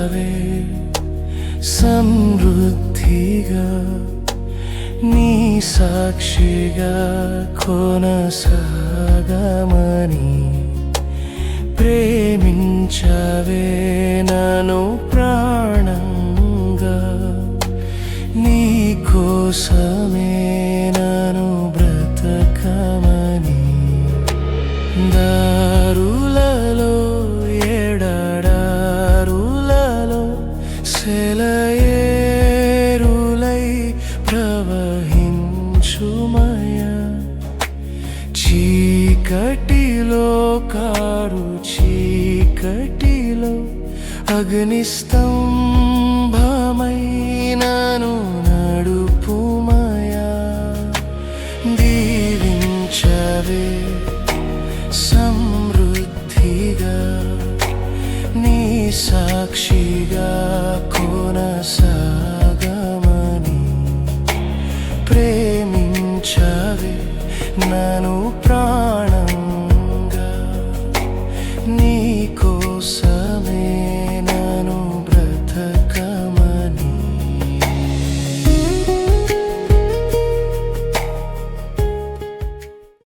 దీవించవే సమృద్ధిగా నీ సాక్షిగా కొనసాగమని ప్రేమించవే నన్ను ప్రాణంగా నీ కోసమే నన్ను బ్రతకమని దారులలో ఎడారులలో సెలయేరులై ప్రవహించుమయా చీకటిలో కారు చీకటిలో అగ్నిస్తంభమై నన్ను నడుపుమయా దీవించవే సమృద్ధిగా నీ సాక్షి